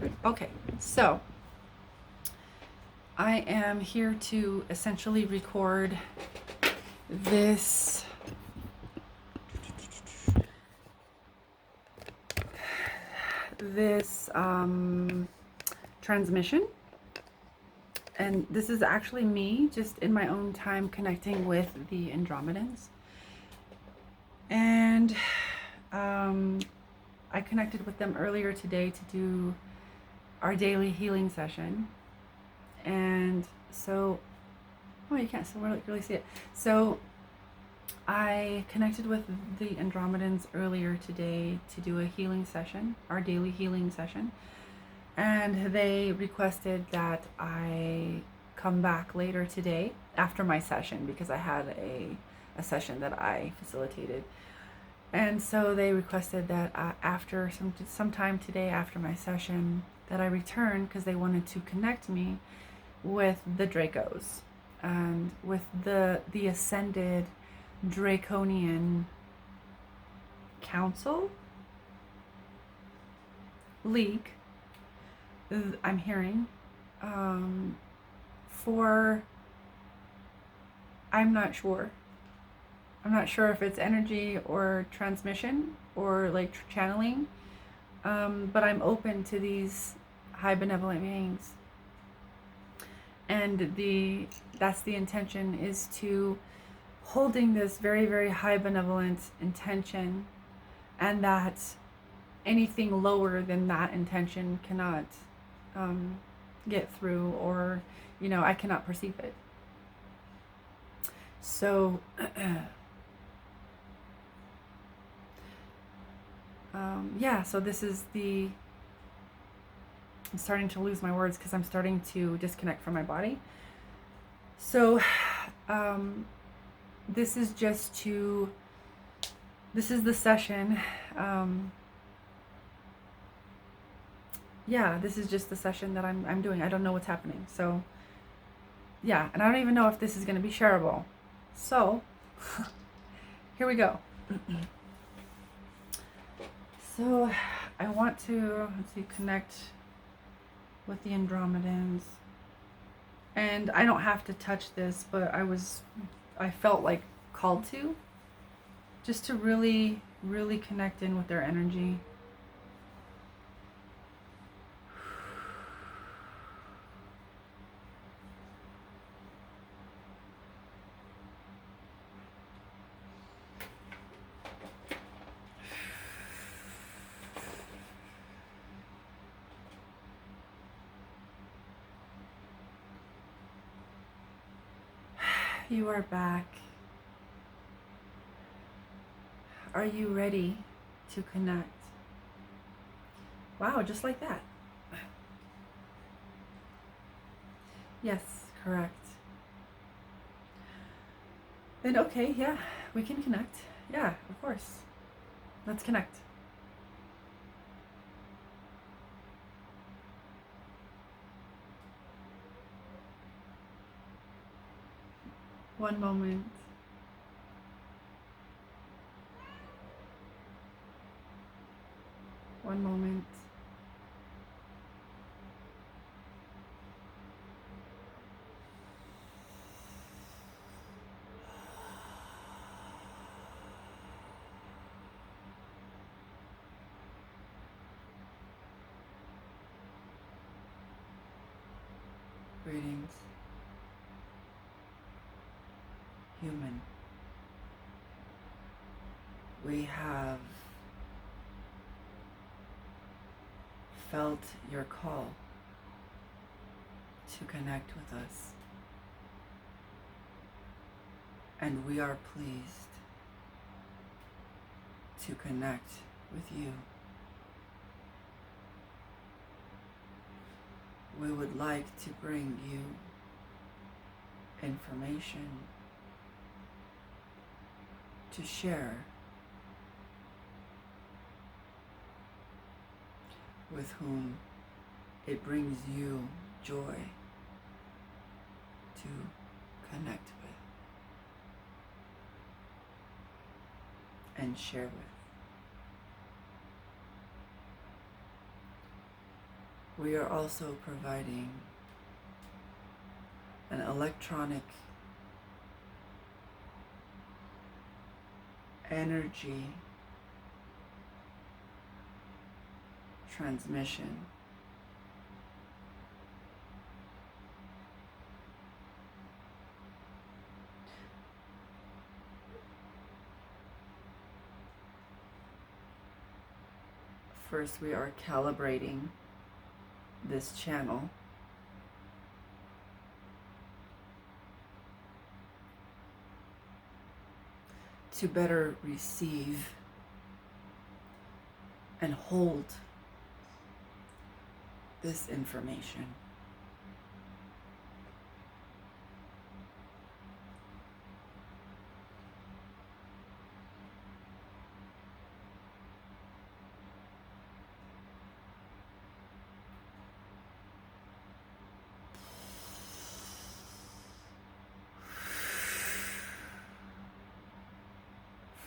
Good. Okay, so I am here to essentially record this transmission, and this is actually me just in my own time connecting with the Andromedans. And I connected with them earlier today to do our daily healing session. And so, oh, you can't still really see it. So I connected with the Andromedans earlier today to do a healing session, our daily healing session. And they requested that I come back later today after my session, because I had a session that I facilitated. And so they requested that after some time today after my session that I return, because they wanted to connect me with the Dracos and with the ascended Draconian Council League, I'm hearing, for, I'm not sure if it's energy or transmission or like channeling, but I'm open to these high benevolent beings. And that's the intention, is to holding this very, very high benevolent intention, and that anything lower than that intention cannot get through, or I cannot perceive it. So yeah, so this is I'm starting to lose my words because I'm starting to disconnect from my body. So this is the session. Yeah, this is just the session that I'm doing. I don't know what's happening. So yeah, and I don't even know if this is going to be shareable. So here we go. So I want to, connect with the Andromedans. And I don't have to touch this, but I felt like called to, just to really, really connect in with their energy. You are back. Are you ready to connect? Wow, just like that. Yes, correct. Then okay, yeah, we can connect. Yeah, of course. Let's connect. One moment. One moment. Greetings, human. We have felt your call to connect with us, and we are pleased to connect with you. We would like to bring you information to share with whom it brings you joy to connect with and share with. We are also providing an electronic energy transmission first. We are calibrating this channel to better receive and hold this information.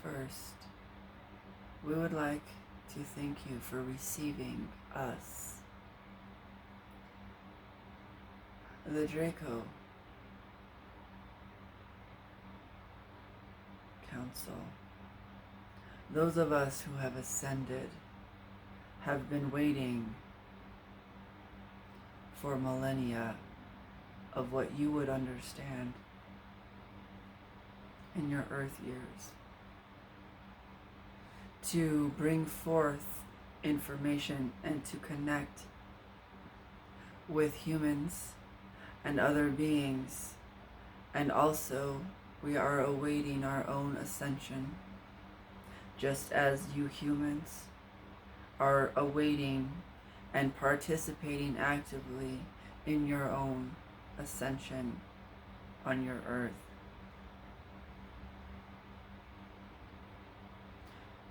First, we would like to thank you for receiving us, the Draco Council. Those of us who have ascended have been waiting for millennia of what you would understand in your Earth years, to bring forth information and to connect with humans and other beings. And also, we are awaiting our own ascension, just as you humans are awaiting and participating actively in your own ascension on your Earth.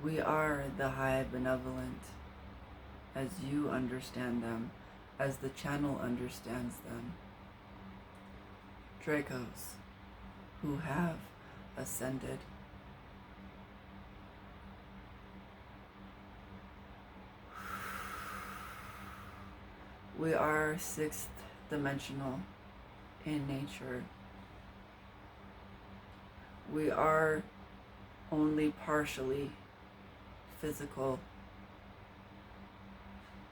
We are the high benevolent, as you understand them, as the channel understands them. Dracos who have ascended. We are sixth dimensional in nature. We are only partially physical.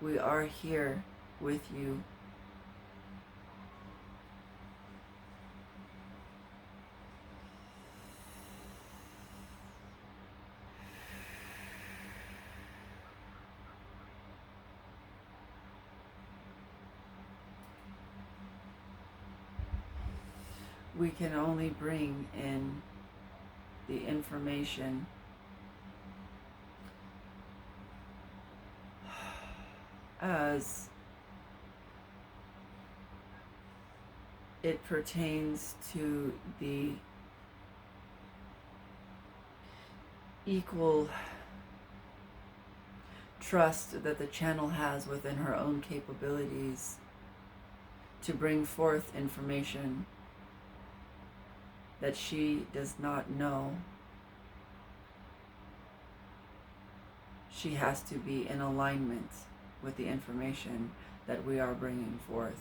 We are here with you. We can only bring in the information as it pertains to the equal trust that the channel has within her own capabilities to bring forth information that she does not know. She has to be in alignment with the information that we are bringing forth.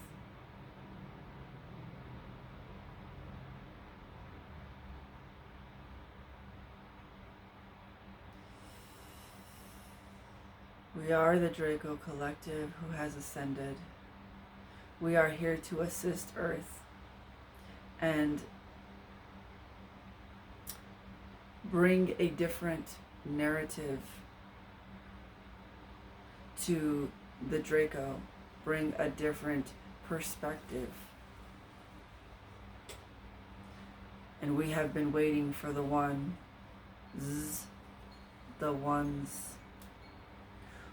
We are the Draco Collective who has ascended. We are here to assist Earth and bring a different narrative to the Draco, bring a different perspective. And we have been waiting for the ones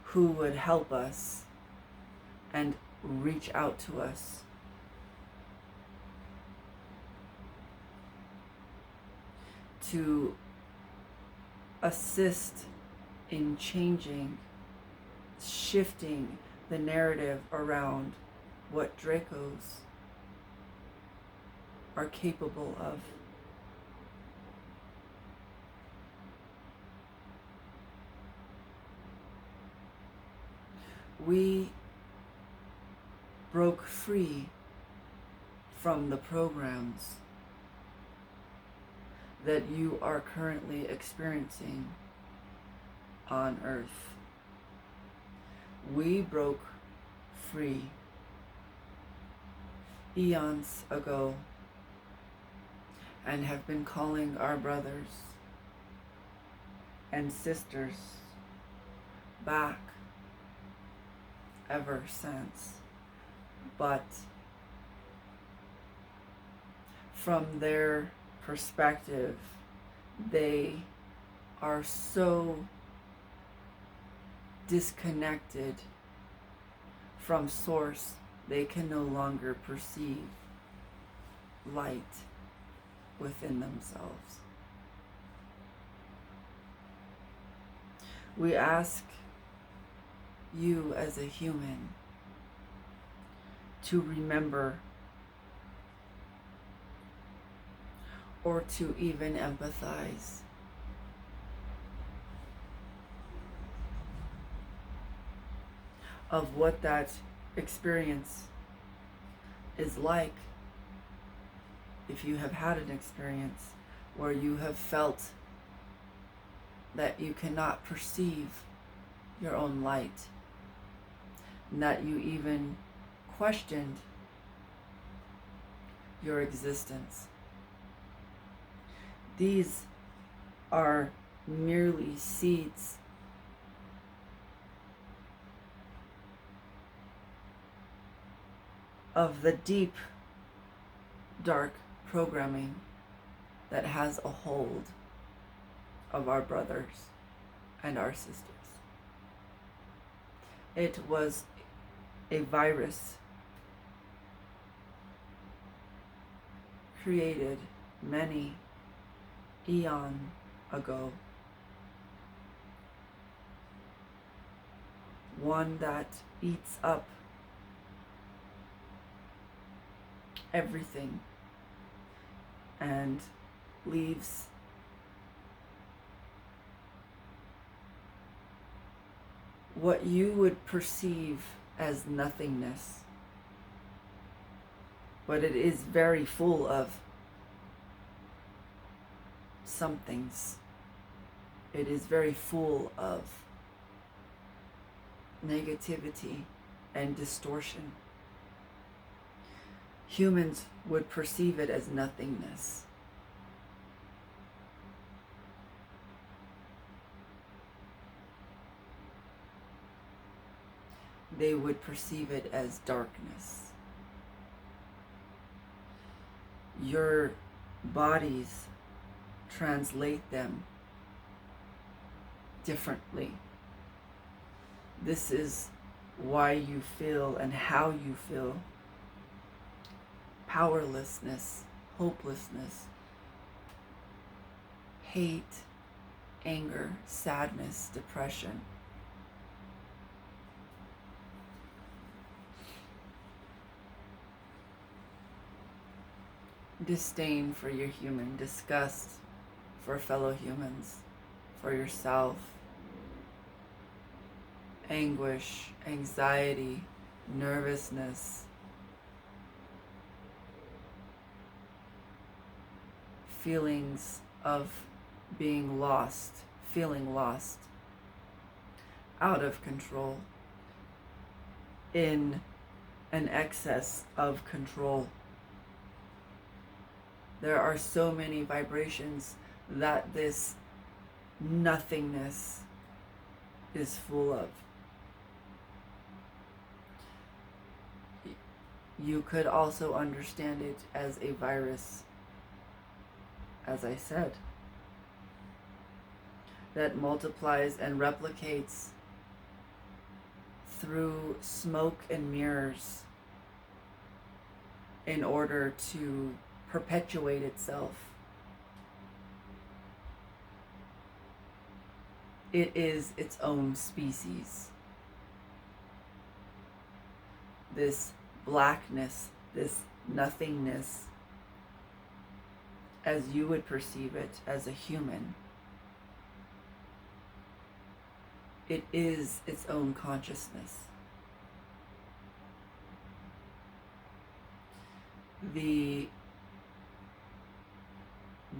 who would help us and reach out to us. To assist in changing, shifting the narrative around what Dracos are capable of. We broke free from the programs that you are currently experiencing on Earth. We broke free eons ago and have been calling our brothers and sisters back ever since. But from their perspective, they are so disconnected from source, they can no longer perceive light within themselves. We ask you as a human to remember or to even empathize of what that experience is like. If you have had an experience where you have felt that you cannot perceive your own light, and that you even questioned your existence. These are merely seeds of the deep, dark programming that has a hold of our brothers and our sisters. It was a virus created many eons ago. One that eats up everything and leaves what you would perceive as nothingness, but it is very full of somethings. It is very full of negativity and distortion. Humans would perceive it as nothingness. They would perceive it as darkness. Your bodies translate them differently. This is why you feel and how you feel powerlessness, hopelessness, hate, anger, sadness, depression. Disdain for your human, disgust for fellow humans, for yourself, anguish, anxiety, nervousness, feelings of being lost, feeling lost, out of control, in an excess of control. There are so many vibrations that this nothingness is full of. You could also understand it as a virus, as I said, that multiplies and replicates through smoke and mirrors in order to perpetuate itself. It is its own species. This blackness, this nothingness, as you would perceive it as a human, it is its own consciousness. the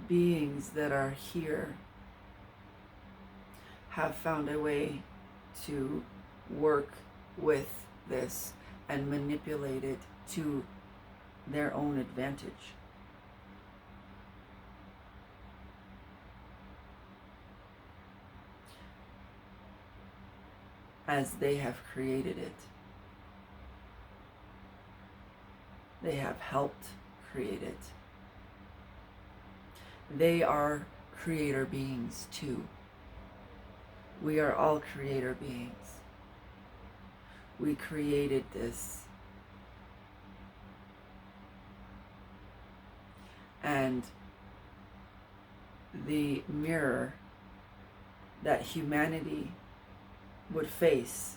beings that are here have found a way to work with this and manipulate it to their own advantage. As they have created it. They have helped create it. They are creator beings too. We are all creator beings. We created this. And the mirror that humanity would face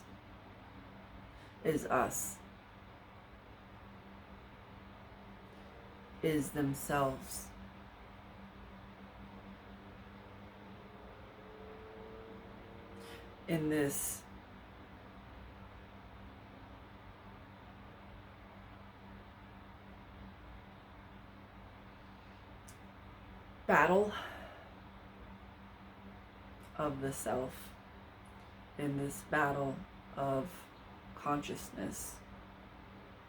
is us, is themselves. In this battle of the self, in this battle of consciousness,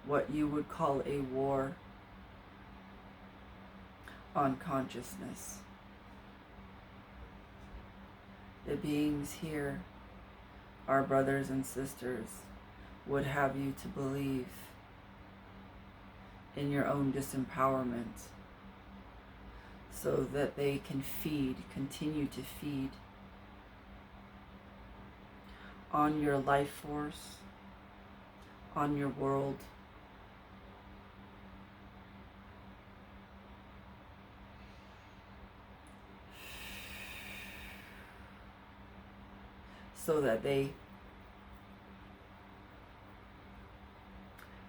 what you would call a war on consciousness. The beings here, our brothers and sisters, would have you to believe in your own disempowerment so that they can continue to feed on your life force, on your world, so that they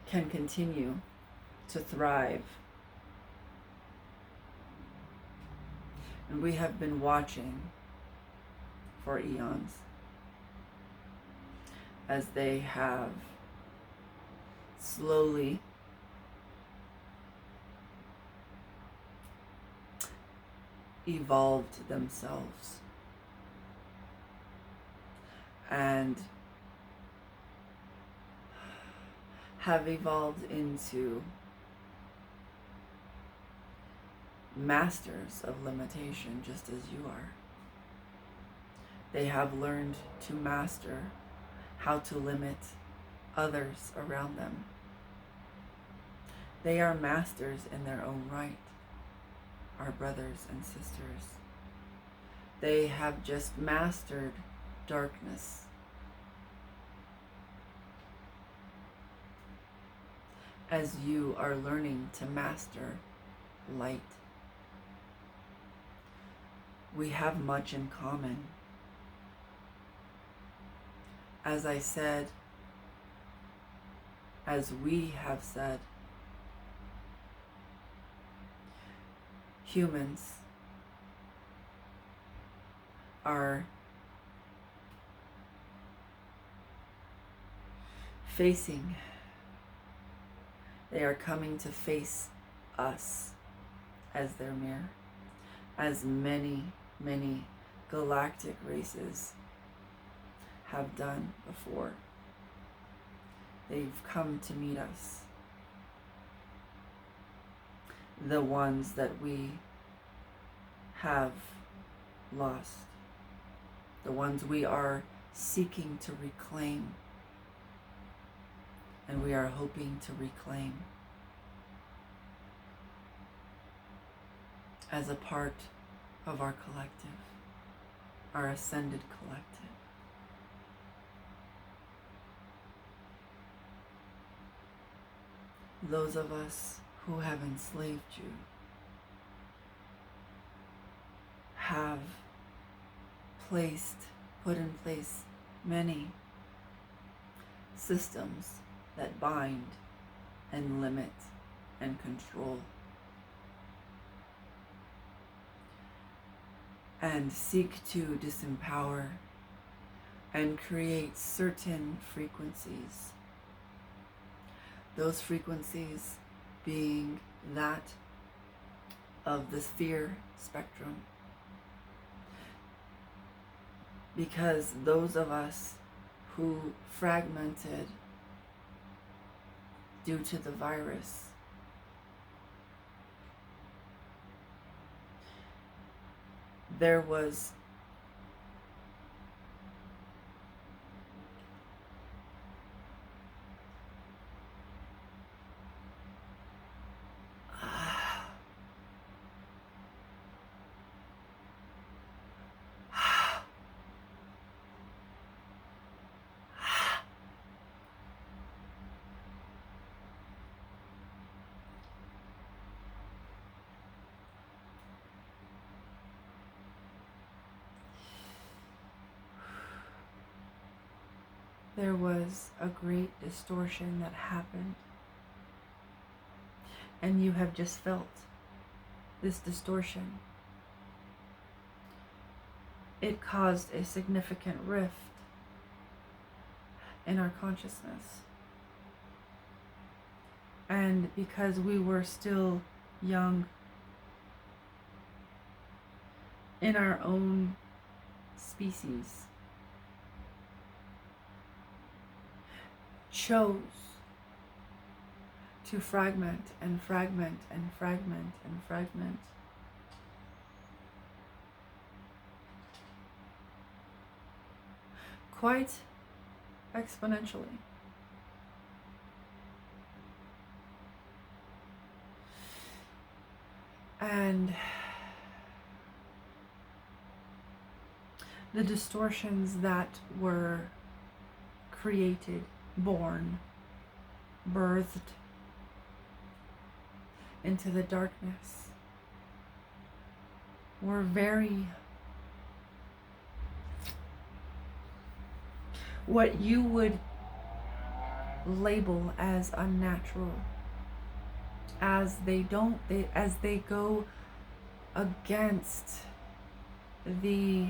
can continue to thrive. And we have been watching for eons as they have slowly evolved themselves and have evolved into masters of limitation, just as you are. They have learned to master how to limit others around them. They are masters in their own right, our brothers and sisters. They have just mastered darkness. As you are learning to master light. We have much in common. As I said, as we have said, humans are facing, they are coming to face us as their mirror, as many, many galactic races have done before. They've come to meet us. The ones that we have lost. The ones we are seeking to reclaim. And we are hoping to reclaim as a part of our collective, our ascended collective. Those of us who have enslaved you have put in place many systems that bind and limit and control and seek to disempower and create certain frequencies. Those frequencies being that of the fear spectrum. Because those of us who fragmented due to the virus, there was there was a great distortion that happened, and you have just felt this distortion. It caused a significant rift in our consciousness. And because we were still young in our own species, chose to fragment and fragment and fragment and fragment. Quite exponentially. And the distortions that were created, born, birthed into the darkness were very, what you would label as unnatural, as they go against the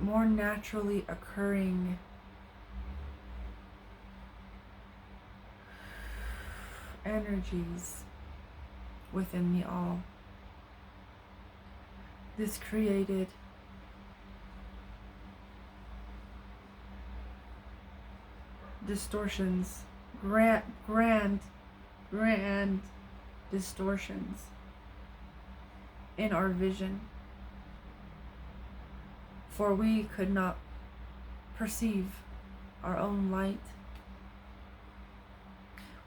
more naturally occurring energies within the all. This created distortions, grand distortions in our vision, for we could not perceive our own light.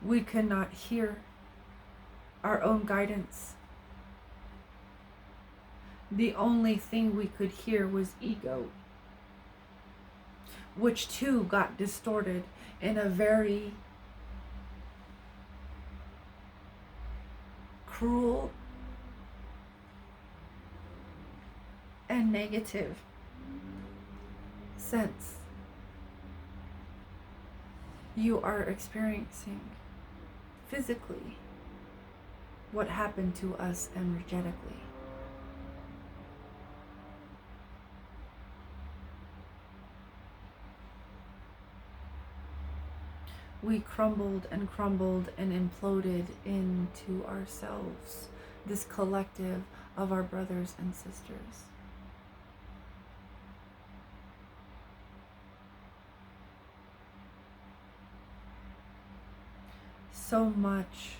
We could not hear our own guidance. The only thing we could hear was ego, which too got distorted in a very cruel and negative sense. You are experiencing physically what happened to us energetically. We crumbled and crumbled and imploded into ourselves, this collective of our brothers and sisters. So much,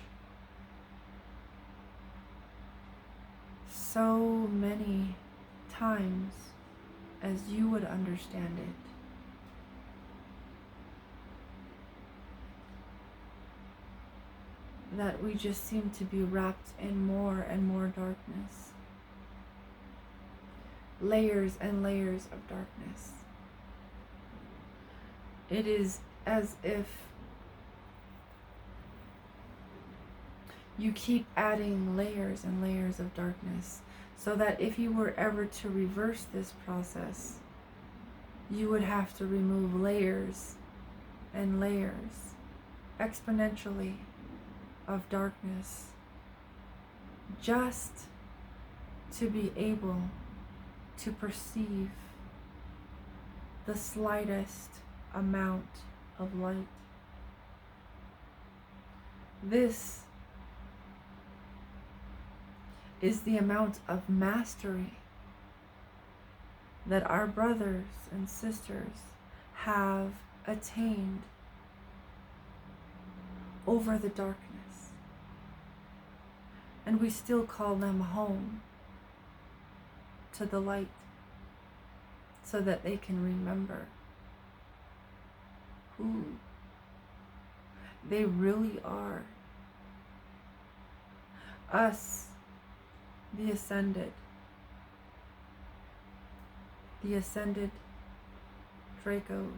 so many times as you would understand it. That we just seem to be wrapped in more and more darkness. Layers and layers of darkness. It is as if you keep adding layers and layers of darkness, so that if you were ever to reverse this process, you would have to remove layers and layers exponentially of darkness, just to be able to perceive the slightest amount of light. This is the amount of mastery that our brothers and sisters have attained over the darkness. And we still call them home to the light so that they can remember who they really are. Us, the ascended Dracos,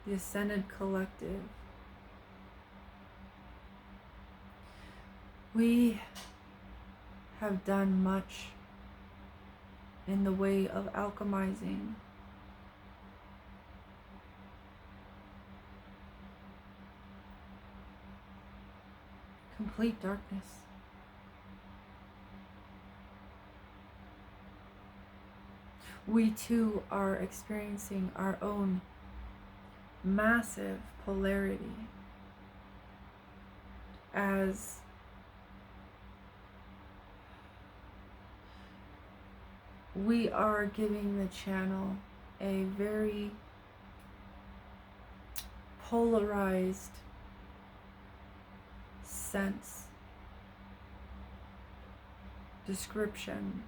the Ascended Collective. We have done much in the way of alchemizing complete darkness. We too are experiencing our own massive polarity as we are giving the channel a very polarized sense, description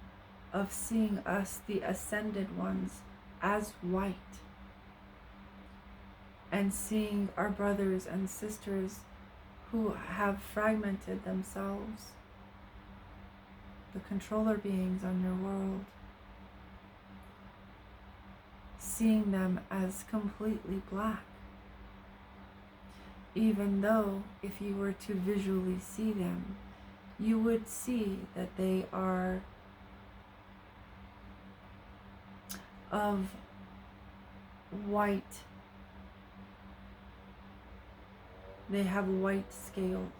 of seeing us, the ascended ones, as white, and seeing our brothers and sisters who have fragmented themselves, the controller beings on your world, seeing them as completely black, even though if you were to visually see them, you would see that they are of white. They have white scales.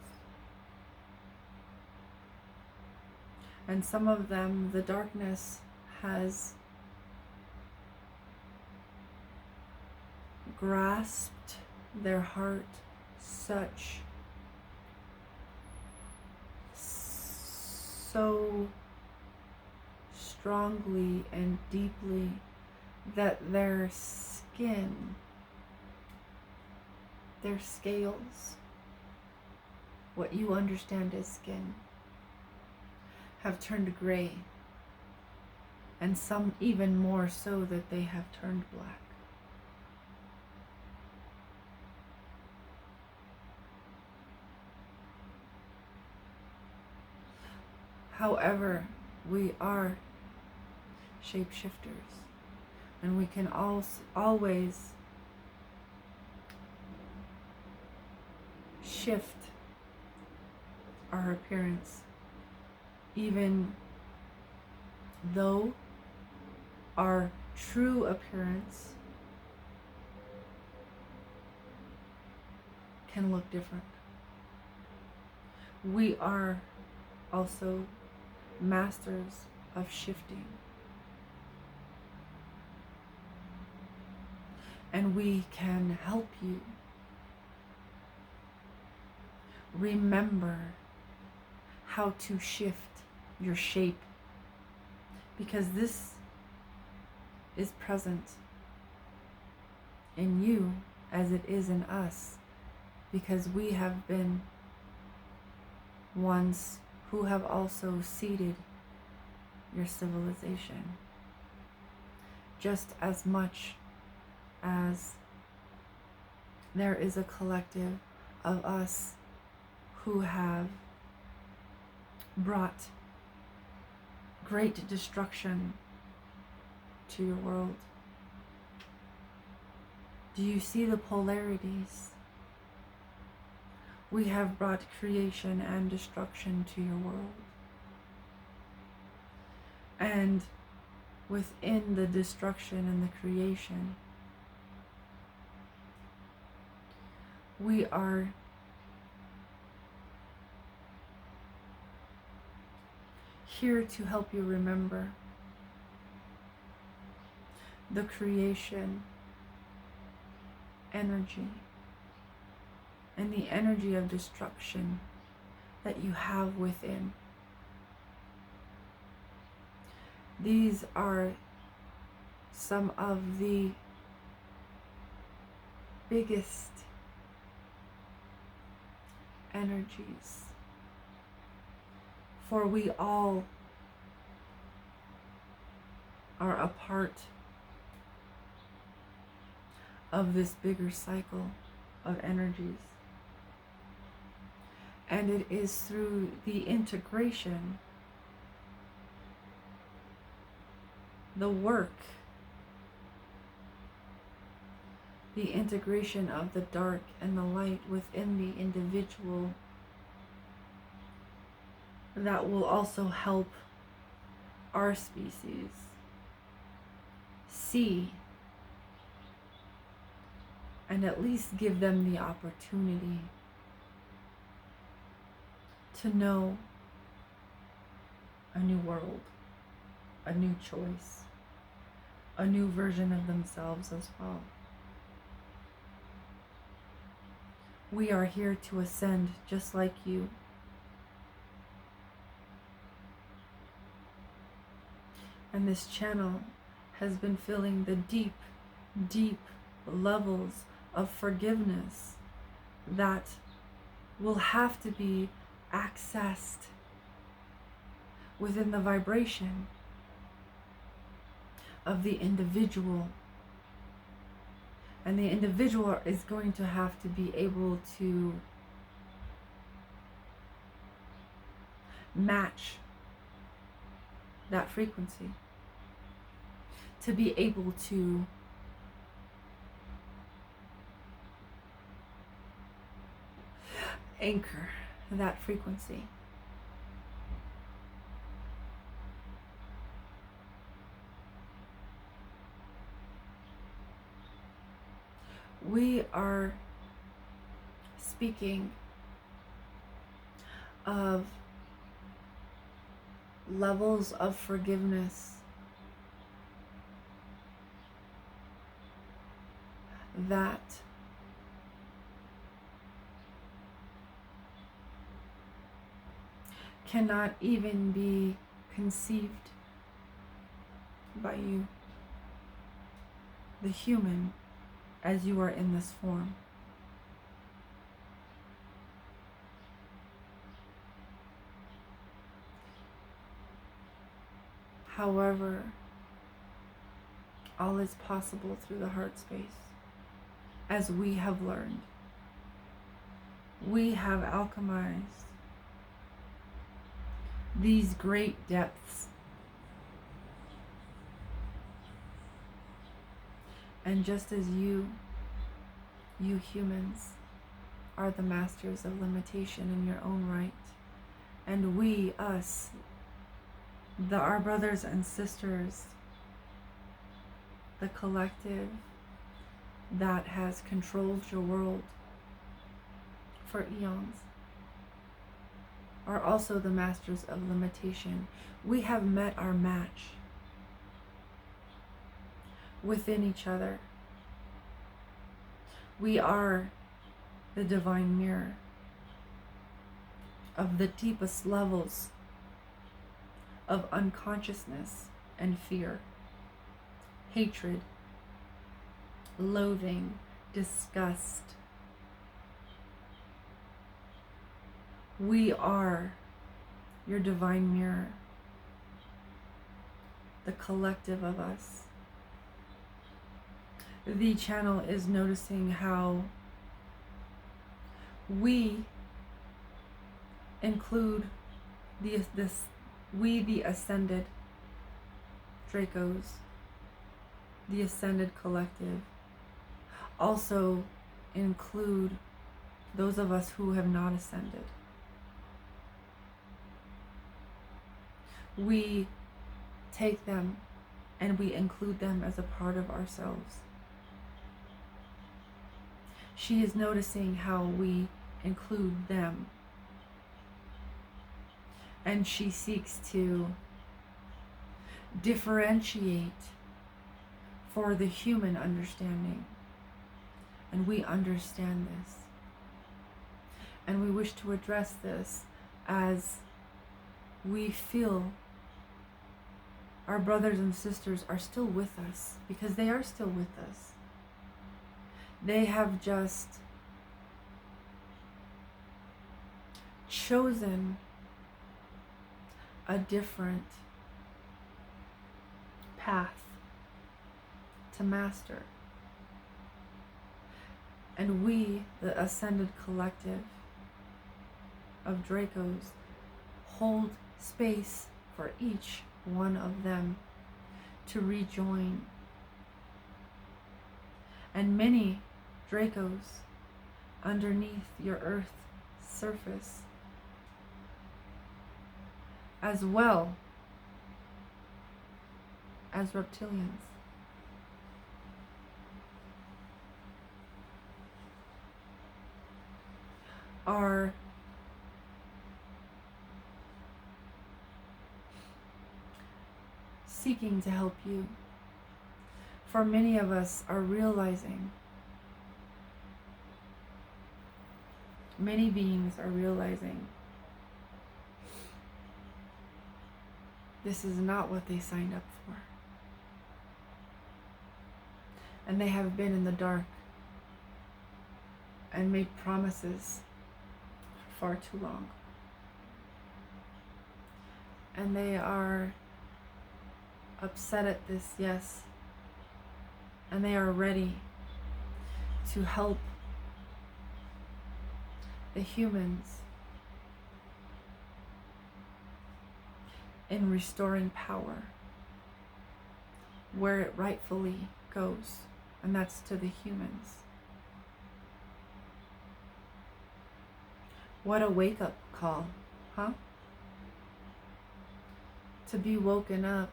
And some of them, the darkness has grasped their heart so strongly and deeply that their skin, their scales, what you understand as skin, have turned gray, and some even more so that they have turned black. However, we are shapeshifters, and we can always shift our appearance, even though our true appearance can look different. We are also masters of shifting. And we can help you remember how to shift your shape, because this is present in you as it is in us, because we have been ones who have also seeded your civilization, just as much as there is a collective of us who have brought great destruction to your world. Do you see the polarities? We have brought creation and destruction to your world. And within the destruction and the creation, we are here to help you remember the creation energy and the energy of destruction that you have within. These are some of the biggest energies, for we all are a part of this bigger cycle of energies. And it is through the integration, the work, the integration of the dark and the light within the individual that will also help our species see and at least give them the opportunity to know a new world, a new choice, a new version of themselves as well. We are here to ascend just like you. And this channel has been feeling the deep, deep levels of forgiveness that will have to be accessed within the vibration of the individual. And the individual is going to have to be able to match that frequency, to be able to anchor that frequency. We are speaking of levels of forgiveness that cannot even be conceived by you, the human, as you are in this form. However, all is possible through the heart space, as we have learned. We have alchemized these great depths. And just as you humans are the masters of limitation in your own right, and we, us, our brothers and sisters, the collective that has controlled your world for eons, are also the masters of limitation. We have met our match within each other. We are the divine mirror of the deepest levels of unconsciousness and fear, hatred, loathing, disgust. We are your divine mirror, the collective of us. The channel is noticing how we include the ascended Dracos, the ascended collective, also include those of us who have not ascended. We take them and we include them as a part of ourselves. She is noticing how we include them, and she seeks to differentiate for the human understanding And we understand this. And we wish to address this as we feel our brothers and sisters are still with us, because they are still with us. They have just chosen a different path to master. And we, the Ascended Collective of Dracos, hold space for each one of them to rejoin. And many Dracos underneath your Earth surface, as well as reptilians, are seeking to help you. For many of us are realizing, many beings are realizing, this is not what they signed up for. And they have been in the dark and made promises for far too long. And they are upset at this, yes. And they are ready to help the humans in restoring power where it rightfully goes, and that's to the humans. What a wake-up call, huh? To be woken up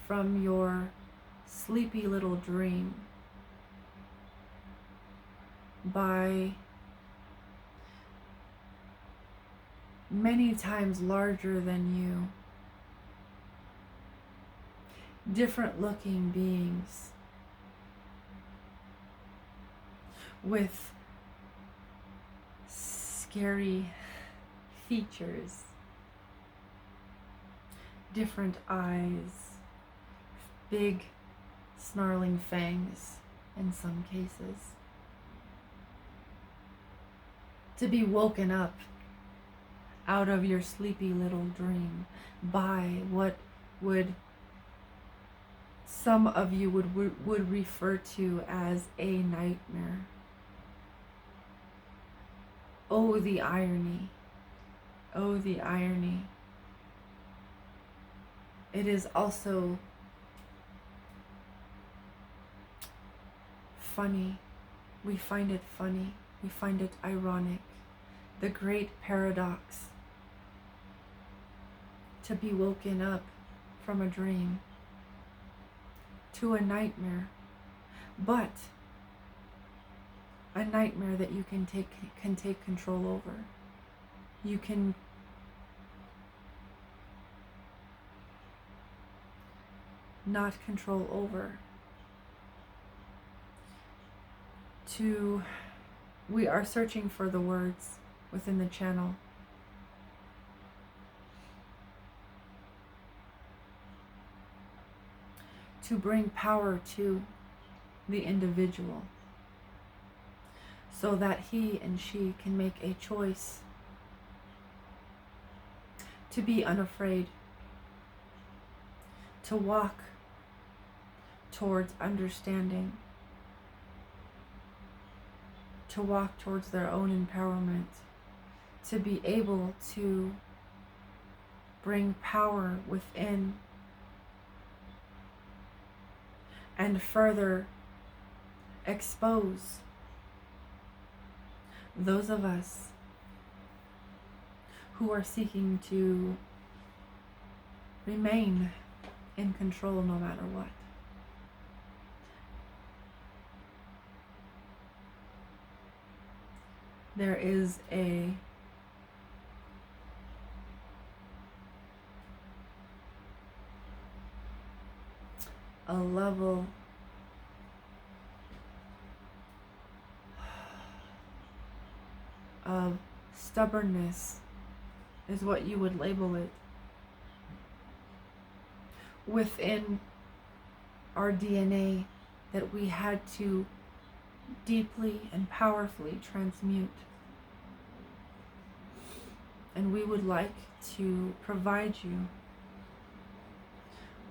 from your sleepy little dream by many times larger than you, different looking beings with scary features, different eyes, big snarling fangs in some cases. To be woken up out of your sleepy little dream by what would some of you would refer to as a nightmare. Oh, the irony. Oh, the irony. It is also funny. We find it funny. We find it ironic. The great paradox. To be woken up from a dream to a nightmare, but a nightmare that you can take control over. You can not control over. We are searching for the words within the channel. To bring power to the individual so that he and she can make a choice to be unafraid, to walk towards understanding, to walk towards their own empowerment, to be able to bring power within and further expose those of us who are seeking to remain in control no matter what. There is a level of stubbornness, is what you would label it, within our DNA that we had to deeply and powerfully transmute. And we would like to provide you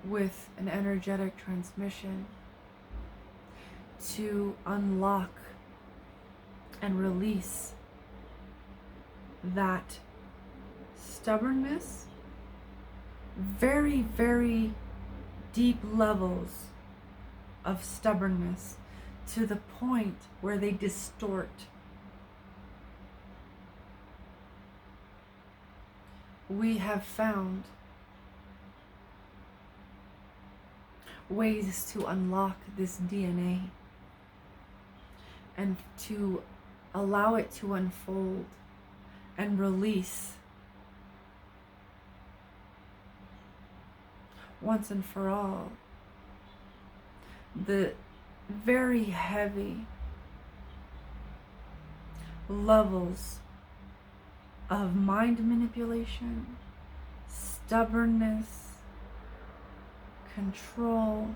with an energetic transmission to unlock and release that stubbornness, very, very deep levels of stubbornness, to the point where they distort. We have found ways to unlock this DNA and to allow it to unfold and release once and for all the very heavy levels of mind manipulation, stubbornness, control,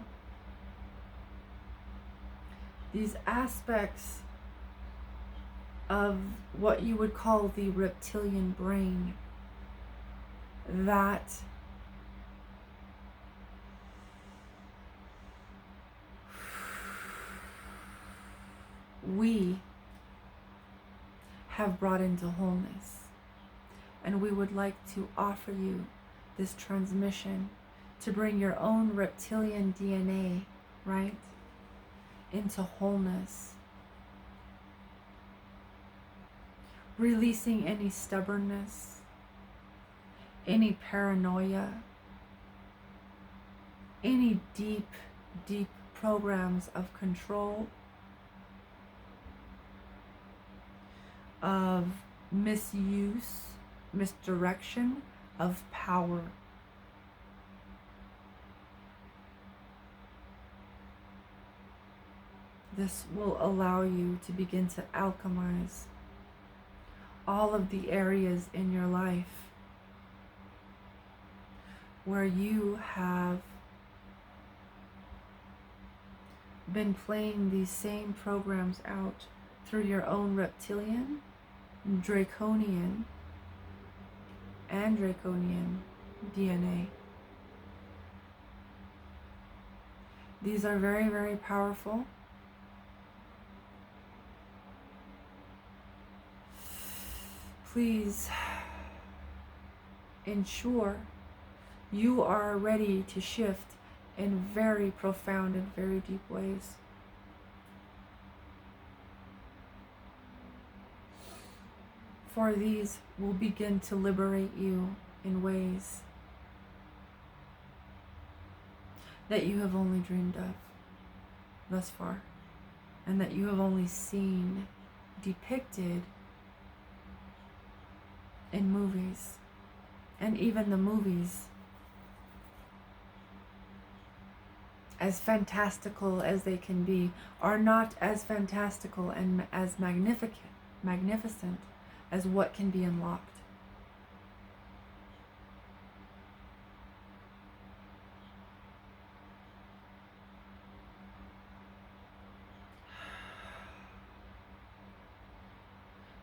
these aspects of what you would call the reptilian brain that we have brought into wholeness. And we would like to offer you this transmission to bring your own reptilian DNA, right, into wholeness. Releasing any stubbornness, any paranoia, any deep, deep programs of control, of misuse, misdirection of power. This will allow you to begin to alchemize all of the areas in your life where you have been playing these same programs out through your own reptilian, draconian, and draconian DNA. These are very, very powerful. Please ensure you are ready to shift in very profound and very deep ways. For these will begin to liberate you in ways that you have only dreamed of thus far, and that you have only seen depicted in movies. And even the movies, as fantastical as they can be, are not as fantastical and as magnificent as what can be unlocked.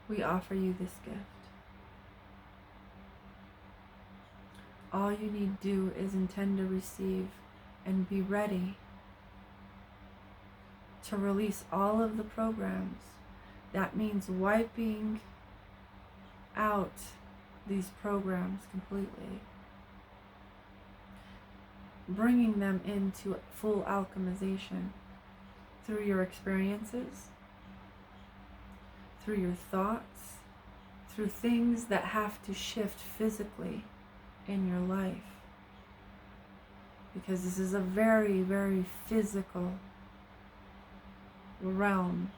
We offer you this gift. All you need to do is intend to receive and be ready to release all of the programs. That means wiping out these programs completely, bringing them into full alchemization through your experiences, through your thoughts, through things that have to shift physically in your life. Because this is a very, very physical realm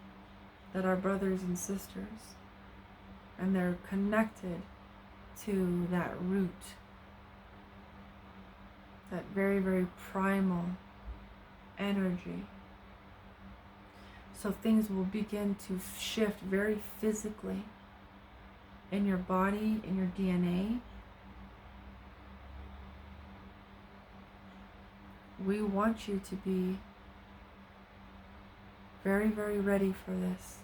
that our brothers and sisters, and they're connected to that root, that very, very primal energy. So things will begin to shift very physically in your body, in your DNA. We want you to be very, very ready for this.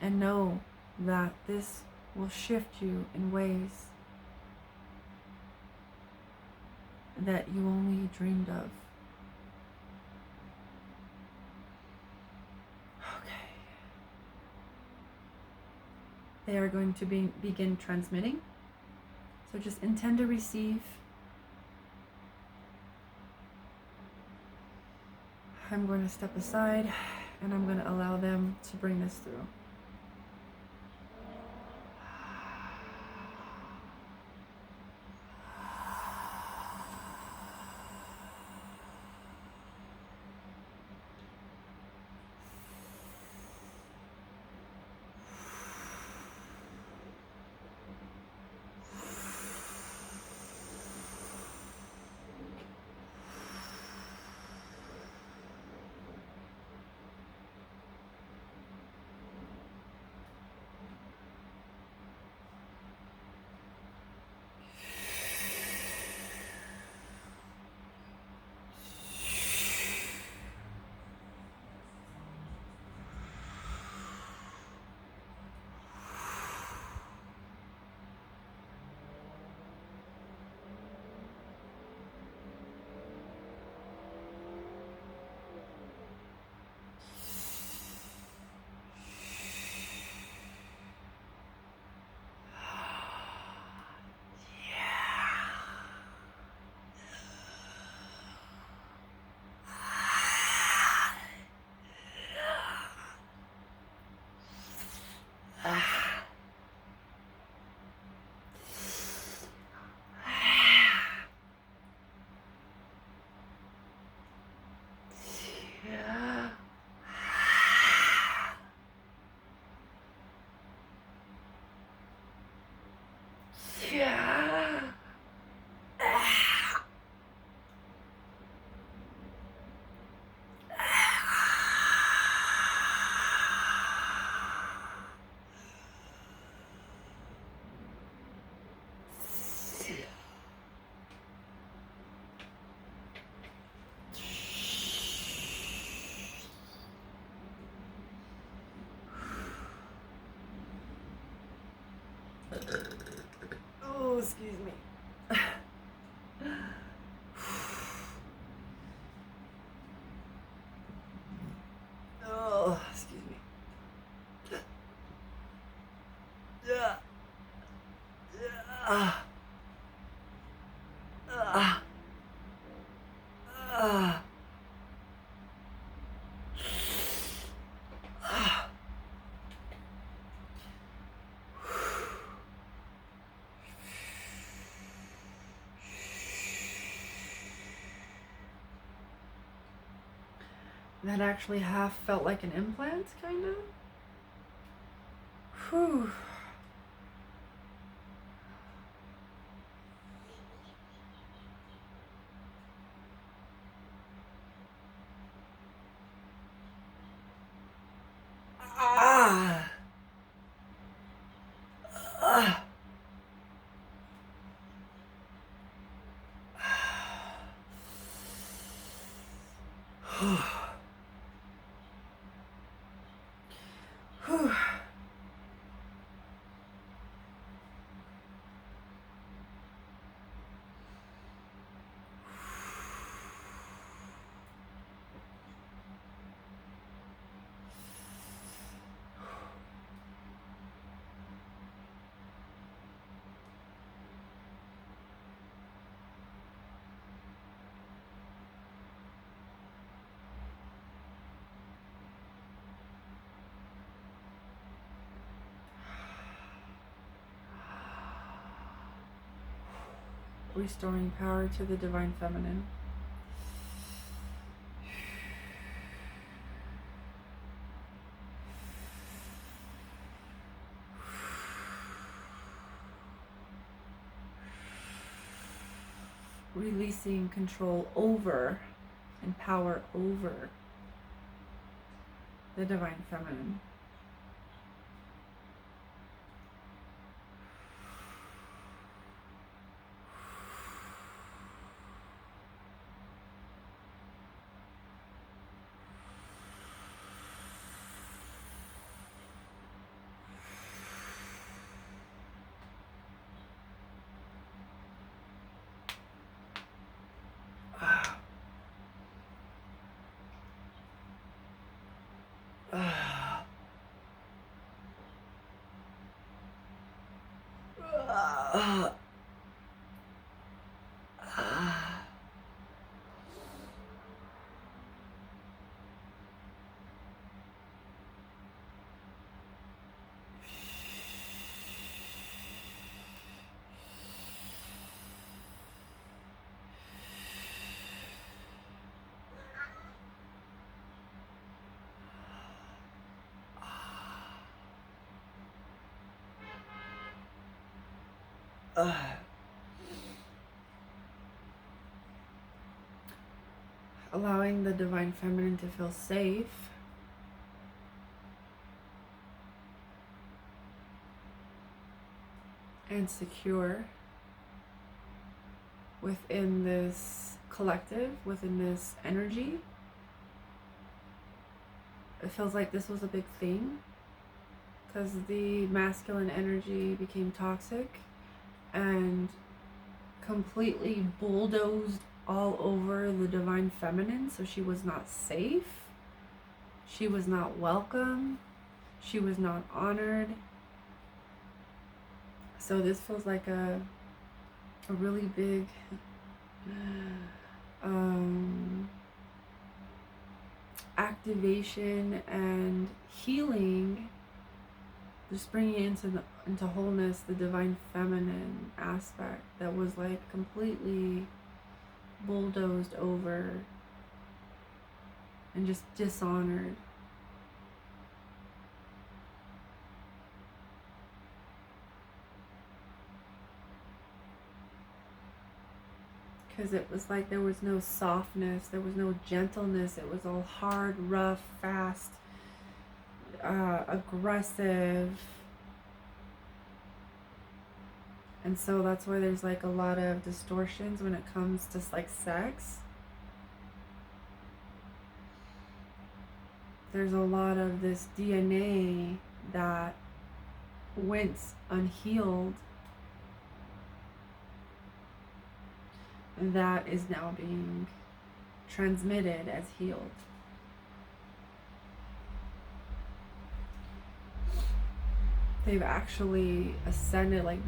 And know that this will shift you in ways that you only dreamed of. Okay. They are going to begin transmitting. So just intend to receive. I'm going to step aside and I'm going to allow them to bring this through. Oh, excuse me. Oh, excuse me. Yeah. Yeah. That actually half felt like an implant, kind of. Whew. Ah. Ah. Whew. Whew. Restoring power to the divine feminine. Releasing control over and power over the divine feminine. uh, uh, allowing the divine feminine to feel safe, and secure within this collective, within this energy. It feels like this was a big thing because the masculine energy became toxic and completely bulldozed all over the divine feminine. So she was not safe, she was not welcome, she was not honored. So this feels like a really big activation and healing, just bringing into wholeness the divine feminine aspect that was like completely bulldozed over and just dishonored. Because it was like there was no softness, there was no gentleness, it was all hard, rough, fast, aggressive. And so that's why there's like a lot of distortions when it comes to like sex. There's a lot of this DNA that went unhealed that is now being transmitted as healed. They've actually ascended like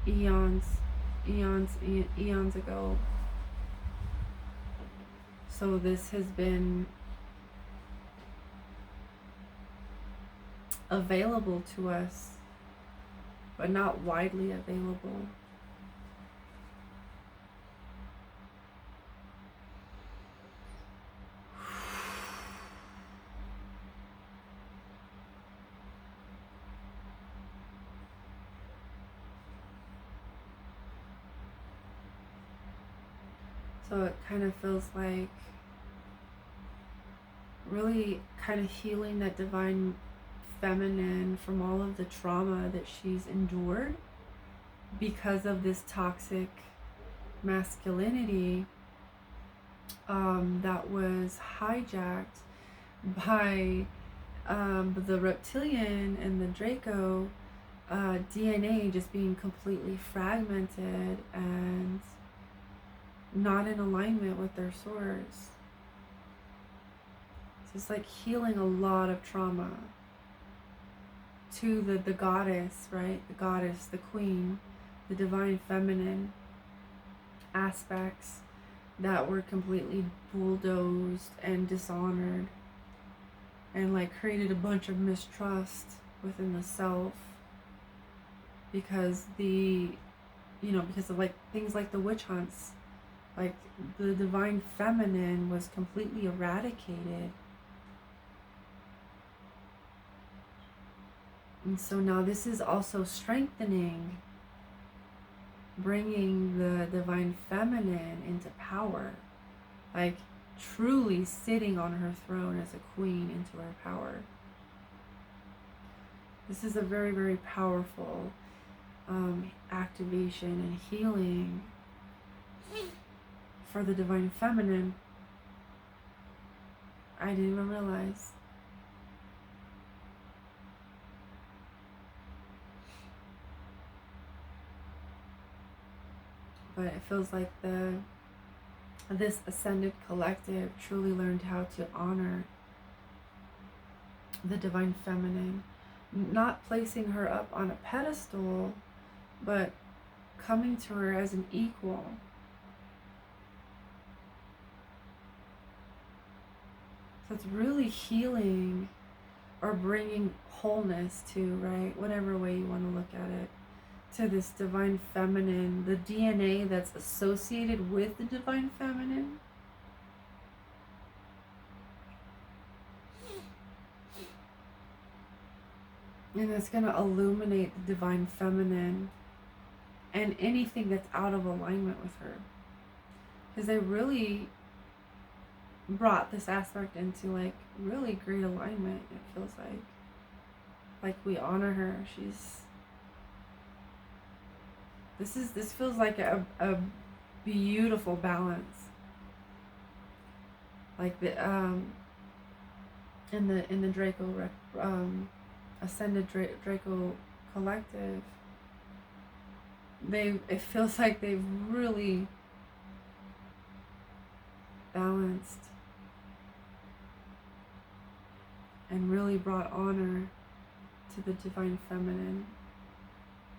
eons ago. So this has been available to us, but not widely available. So it kind of feels like really kind of healing that divine feminine from all of the trauma that she's endured because of this toxic masculinity that was hijacked by the reptilian and the Draco DNA just being completely fragmented and not in alignment with their source. So it's like healing a lot of trauma to the goddess, right? The goddess, the queen, the divine feminine aspects that were completely bulldozed and dishonored and like created a bunch of mistrust within the self because because of like things like the witch hunts. Like the divine feminine was completely eradicated. And so now this is also strengthening, bringing the divine feminine into power, like truly sitting on her throne as a queen into her power. This is a very, very powerful activation and healing for the divine feminine. I didn't even realize. But it feels like this ascended collective truly learned how to honor the divine feminine, not placing her up on a pedestal, but coming to her as an equal. So it's really healing or bringing wholeness to, right? Whatever way you want to look at it, to this divine feminine, the DNA that's associated with the divine feminine. And it's going to illuminate the divine feminine and anything that's out of alignment with her. Because they really brought this aspect into like really great alignment, it feels like. Like we honor her. This feels like a beautiful balance. Like the in the Draco ascended Draco Collective, it feels like they've really balanced and really brought honor to the divine feminine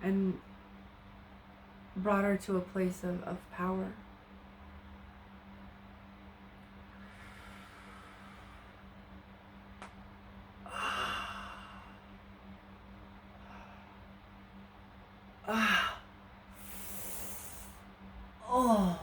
and brought her to a place of power. Oh.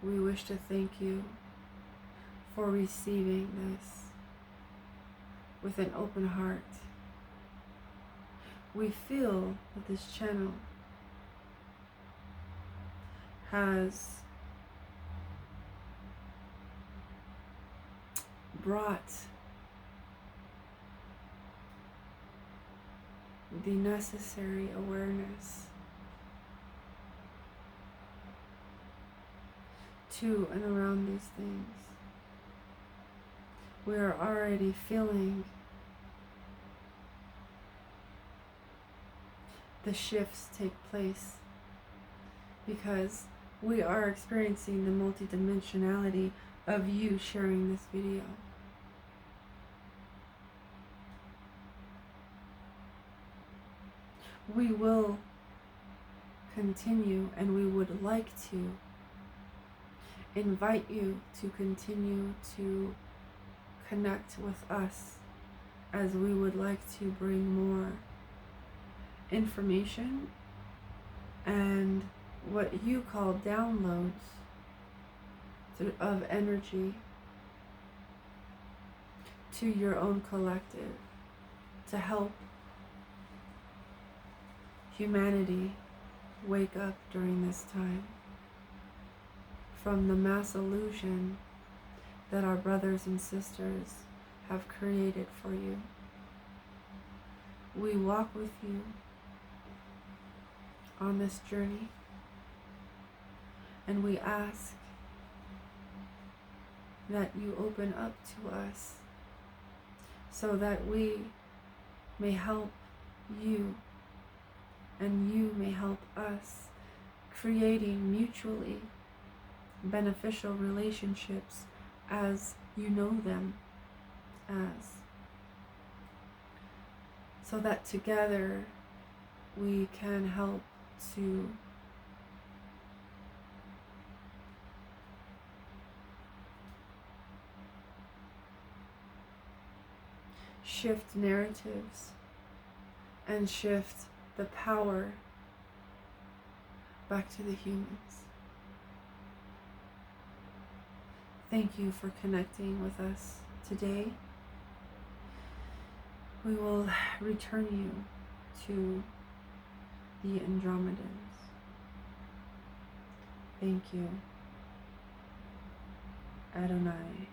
We wish to thank you for receiving this with an open heart. We feel that this channel has brought the necessary awareness to and around these things. We are already feeling the shifts take place because we are experiencing the multidimensionality of you sharing this video. We will continue, and we would like to invite you to continue to connect with us, as we would like to bring more information and what you call downloads of energy to your own collective to help humanity wake up during this time from the mass illusion that our brothers and sisters have created for you. We walk with you on this journey, and we ask that you open up to us so that we may help you and you may help us, creating mutually beneficial relationships as you know them as, so that together we can help to shift narratives and shift the power back to the humans. Thank you for connecting with us today. We will return you to the Andromedans. Thank you, Adonai.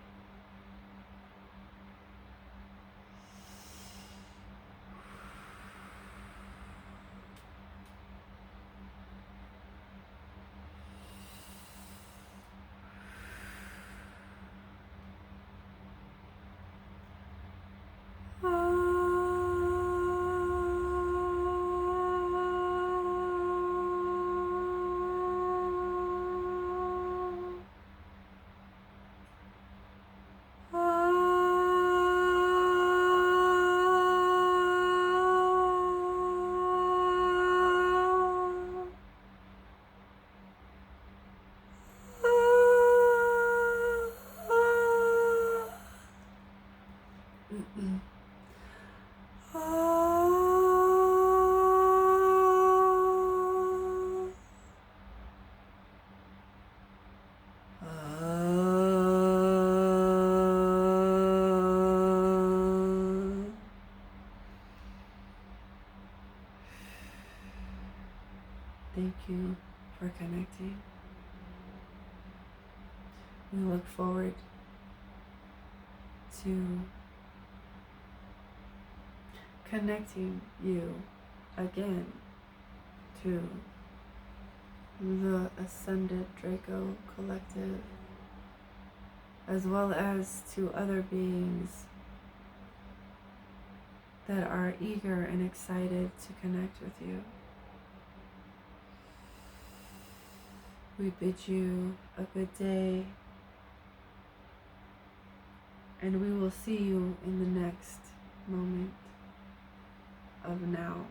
Thank you for connecting. We look forward to connecting you again to the Ascended Draco Collective, as well as to other beings that are eager and excited to connect with you. We bid you a good day, and we will see you in the next moment of now.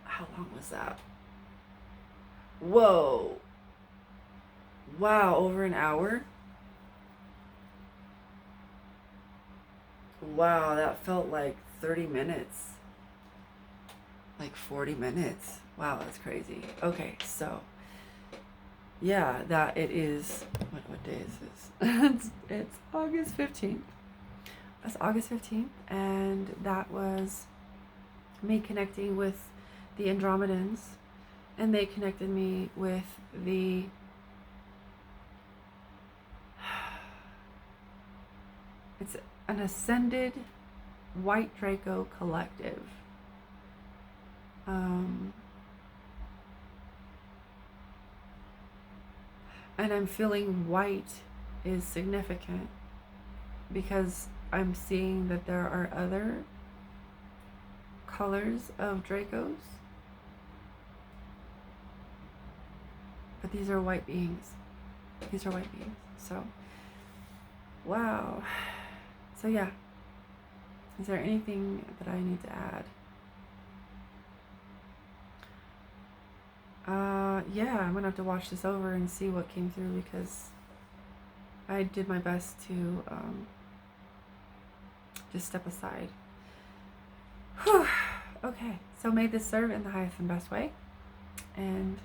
How long was that? Whoa. Wow, over an hour? Wow, that felt like 30 minutes. Like 40 minutes. Wow, that's crazy. Okay, so yeah, that it is, what day is this? it's August 15th. That's August 15th, and that was me connecting with the Andromedans, and they connected me with the it's an Ascended White Draco Collective. And I'm feeling white is significant because I'm seeing that there are other colors of Dracos, but these are white beings. These are white beings. So, wow. So yeah, is there anything that I need to add? Yeah, I'm gonna have to watch this over and see what came through, because I did my best to just step aside. Whew. Okay, so may this serve in the highest and best way, and